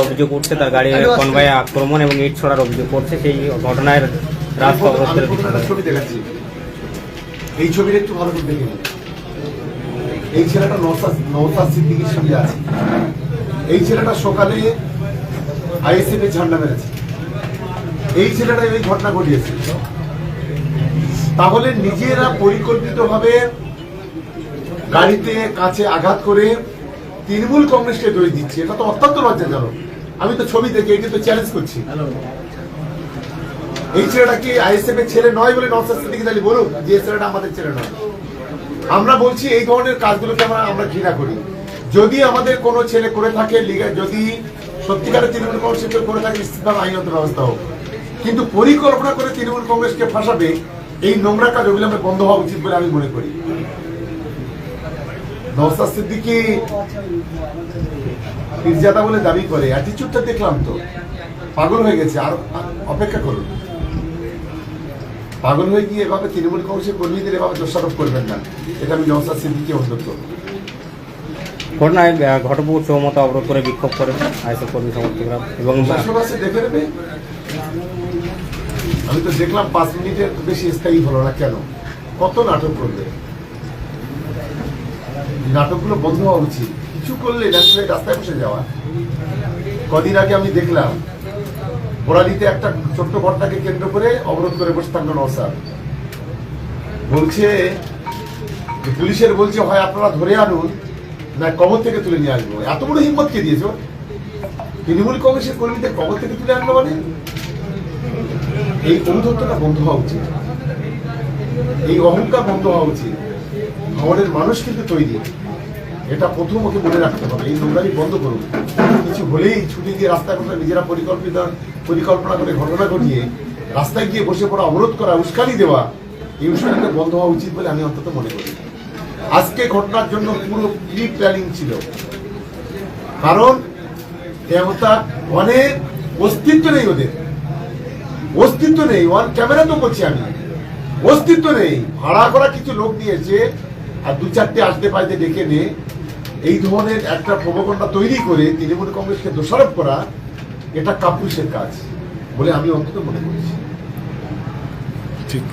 অভিযোগ উঠছে, তার গাড়ি কনভয়ে আক্রমণ এবং ইট ছোড়ার অভিযোগ করছে। সেই ঘটনায় রাস্তা অবরোধের ছবি দেখাচ্ছি, এই ছবিটা একটু ভালো করে দেখে নিন। এই ছেলেটা নওশাদ সিদ্দিকীর সঙ্গে আছে। এই ছেলেটা সকালে আইএসএফ এর ঝান্ডা মেরেছে। এই ছেলেটা এই ঘটনা ঘটিয়েছে। তাহলে নিজেরা পরিকল্পিতভাবে গাড়িতে কাছে আঘাত করে তৃণমূল কংগ্রেসকে দোষ দিচ্ছে, এটা তো অত্যন্ত লজ্জাজনক। আমি তো ছবি দেখে এটা তো চ্যালেঞ্জ করছি। এই ছেলেটা কি আইএসএফ এর ছেলে নয় বলে নওশাদ সিদ্দিকী তাহলে বলুক যে ছেলেটা আমাদের ছেলে নয়। আমরা বলছি এই ধরনের কাজগুলোকে আমরা ঘৃণা করি। যদি আমাদের কোনো ছেলে করে থাকে, যদি সত্যিকারের তৃণমূল কংগ্রেস করে থাকে, নিশ্চিতভাবে আইনত ব্যবস্থা হোক। কিন্তু পরিকল্পনা করে তৃণমূল কংগ্রেসকে ফাঁসাবে, এই নোংরা কাজ অবিলম্বে বন্ধ হওয়া উচিত বলে আমি মনে করি। নওশাদ সিদ্দিকী পীরজাদা বলে দাবি করে, অ্যাটিটিউডটা দেখলাম তো পাগল হয়ে গেছে। আর অপেক্ষা করুন, পাগল হয়ে গিয়ে এভাবে তৃণমূল কংগ্রেসের কর্মীদের এভাবে দোষারোপ করবেন না, এটা আমি নওশাদ সিদ্দিকী অনুরোধ করব। ঘটনায় ঘটপুকুর চৌমতা অবরোধ করে বিক্ষোভ করে আইএসএফ কর্মী সমর্থকরা এবং দেখে নেবে। আমি তো দেখলাম 5 মিনিটের বেশি স্থায়ী হলো না। কেন? কত নাটক করবে? নাটকগুলো বন্ধ হওয়া উচিত। কিছু করলে রাস্তায় বসে যাওয়া। কদিন আগে আমি দেখলাম বড়ালিতে একটা ছোট্ট ঘটনাকে কেন্দ্র করে অবরোধ করে বসে থাকলো নওশাদ। বলছে পুলিশের বলছে হয় আপনারা ধরে আনুন, না কবর থেকে তুলে নিয়ে আসবো। এত বড় হিম্মত কে দিয়েছ? তৃণমূল কংগ্রেসের কর্মীদের কবর থেকে তুলে আনলো মানে? এই অনুদ্ধতটা বন্ধ হওয়া উচিত, এই অহংকার বন্ধ হওয়া উচিত। আমাদের মানুষ কিন্তু তৈরি, এটা প্রথম ওকে মনে রাখতে হবে। এই নোংরামি বন্ধ করুন। কিছু হলেই ছুটি দিয়ে রাস্তায় বসে নিজেরা পরিকল্পনা করে ঘটনা ঘটিয়ে রাস্তায় গিয়ে বসে পড়া, অবরোধ করা, উস্কানি দেওয়া, এই উস্কানিটা বন্ধ হওয়া উচিত বলে আমি অন্তত মনে করি। আজকে ঘটনার জন্য পুরো প্রি প্ল্যানিং ছিল। কারণ অনেক অস্তিত্ব নেই, ওদের অস্তিত্ব নেই। ওয়ান ক্যামেরা তো বলছি আমি, অস্তিত্ব নেই। ভাড়া করা কিছু লোক দিয়েছে আর 2-4টে আসতে পাইতে ডেকে নিয়ে এই ধরনের একটা প্রবণতা তৈরি করে তৃণমূল কংগ্রেসকে দোষারোপ করা, এটা কাপুরুষের কাজ বলে আমি অন্তত মনে করছি। ঠিক।